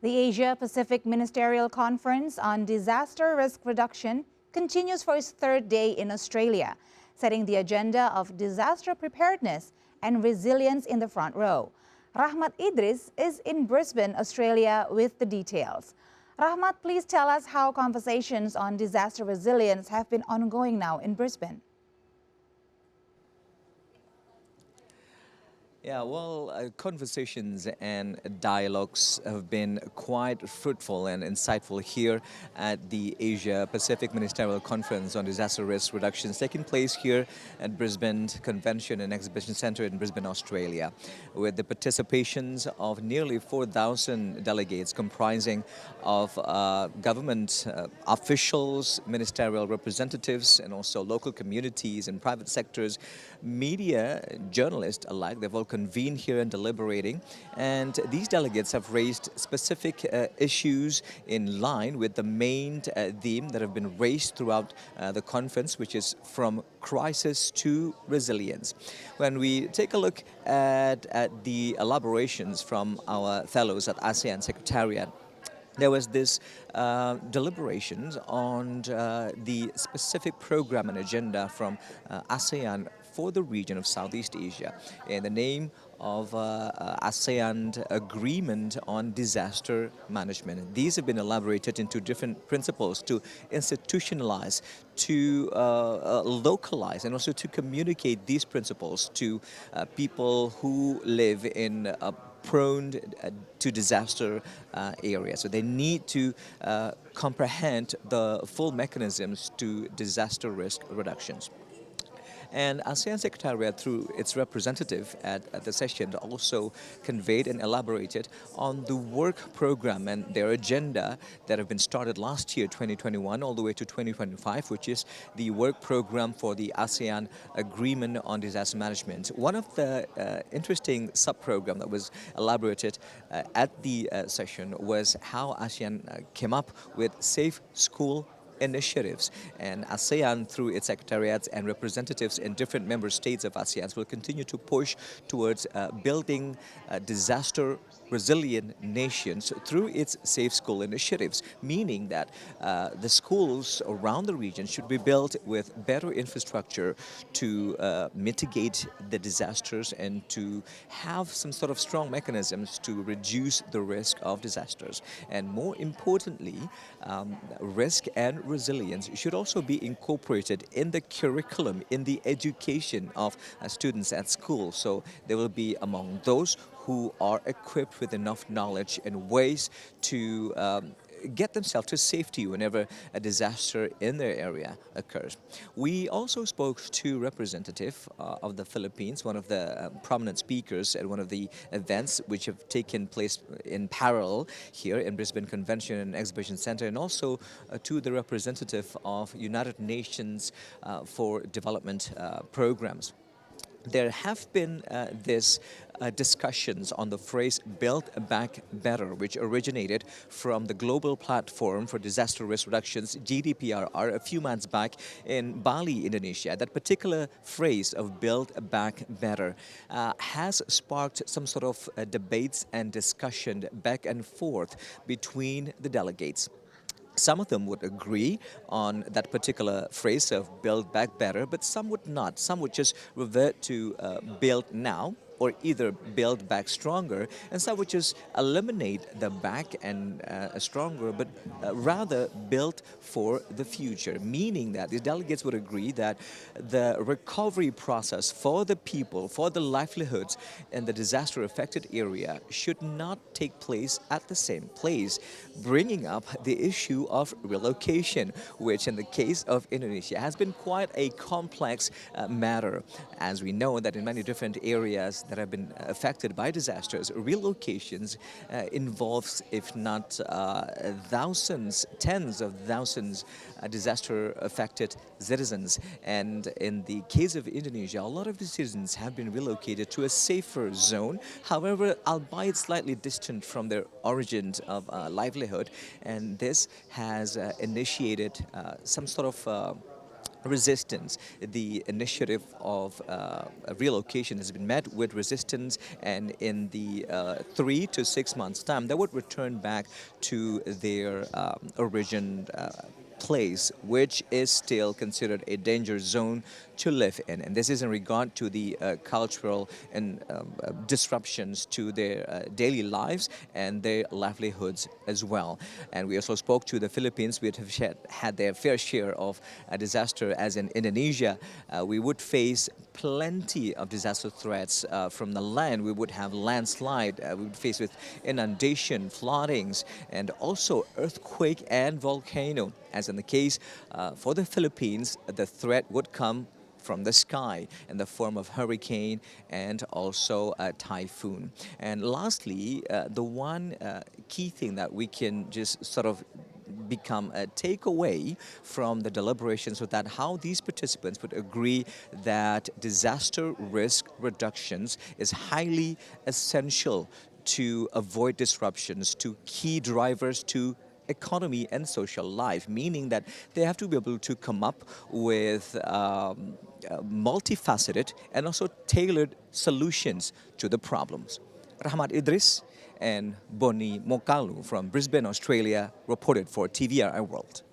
The Asia Pacific Ministerial Conference on Disaster Risk Reduction continues for its third day in Australia, setting the agenda of disaster preparedness and resilience in the front row. Rahmat Idris is in Brisbane, Australia, with the details. Rahmat, please tell us how conversations on disaster resilience have been ongoing now in Brisbane. Yeah, well, conversations and dialogues have been quite fruitful and insightful here at the Asia Pacific Ministerial Conference on Disaster Risk Reductions taking place here at Brisbane Convention and Exhibition Centre in Brisbane, Australia, with the participations of nearly 4,000 delegates comprising of government officials, ministerial representatives, and also local communities and private sectors, media, journalists alike. They've all convened here and deliberating, and these delegates have raised specific issues in line with the main theme that have been raised throughout the conference, which is from crisis to resilience. When we take a look at the elaborations from our fellows at ASEAN Secretariat, there was this deliberations on the specific program and agenda from ASEAN for the region of Southeast Asia in the name of ASEAN Agreement on Disaster Management. These have been elaborated into different principles to institutionalize, to localize, and also to communicate these principles to people who live in prone to disaster areas. So they need to comprehend the full mechanisms to disaster risk reductions. And ASEAN Secretariat, through its representative at the session, also conveyed and elaborated on the work program and their agenda that have been started last year, 2021, all the way to 2025, which is the work program for the ASEAN Agreement on Disaster Management. One of the interesting sub-program that was elaborated at the session was how ASEAN came up with Safe School initiatives, and ASEAN through its secretariats and representatives in different member states of ASEAN will continue to push towards building disaster resilient nations through its safe school initiatives, meaning that the schools around the region should be built with better infrastructure to mitigate the disasters and to have some sort of strong mechanisms to reduce the risk of disasters. And more importantly, risk and resilience should also be incorporated in the curriculum, in the education of students at school. So they will be among those who are equipped with enough knowledge and ways to get themselves to safety whenever a disaster in their area occurs. We also spoke to representative of the Philippines, one of the prominent speakers at one of the events which have taken place in parallel here in Brisbane Convention and Exhibition Centre, and also to the representative of United Nations for Development programs. There have been these discussions on the phrase "Build Back Better," which originated from the Global Platform for Disaster Risk Reductions, GDPRR, a few months back in Bali, Indonesia. That particular phrase of "Build Back Better" has sparked some sort of debates and discussion back and forth between the delegates. Some of them would agree on that particular phrase of build back better, but some would not. Some would just revert to build now, or either build back stronger, and some would just eliminate the back and stronger, but rather build for the future, meaning that these delegates would agree that the recovery process for the people, for the livelihoods in the disaster-affected area should not take place at the same place, bringing up the issue of relocation, which in the case of Indonesia has been quite a complex matter, as we know that in many different areas that have been affected by disasters, relocations involves, if not thousands, tens of thousands disaster-affected citizens. And in the case of Indonesia, a lot of the citizens have been relocated to a safer zone, however, albeit slightly distant from their origin of livelihood. And this has initiated some sort of resistance. The initiative of relocation has been met with resistance, and in the 3 to 6 months' time, they would return back to their origin place, which is still considered a danger zone to live in. And this is in regard to the cultural and disruptions to their daily lives and their livelihoods as well. And we also spoke to the Philippines, which have had their fair share of disaster, as in Indonesia. We would face plenty of disaster threats from the land. We would have landslide, we would face with inundation, floodings, and also earthquake and volcano. As in the case for the Philippines, the threat would come from the sky in the form of hurricane and also a typhoon. And lastly, the one key thing that we can just sort of become a takeaway from the deliberations was that how these participants would agree that disaster risk reductions is highly essential to avoid disruptions to key drivers to economy and social life, meaning that they have to be able to come up with multifaceted and also tailored solutions to the problems. Rahmat Idris and Boni Mokalu from Brisbane, Australia, reported for TVRI World.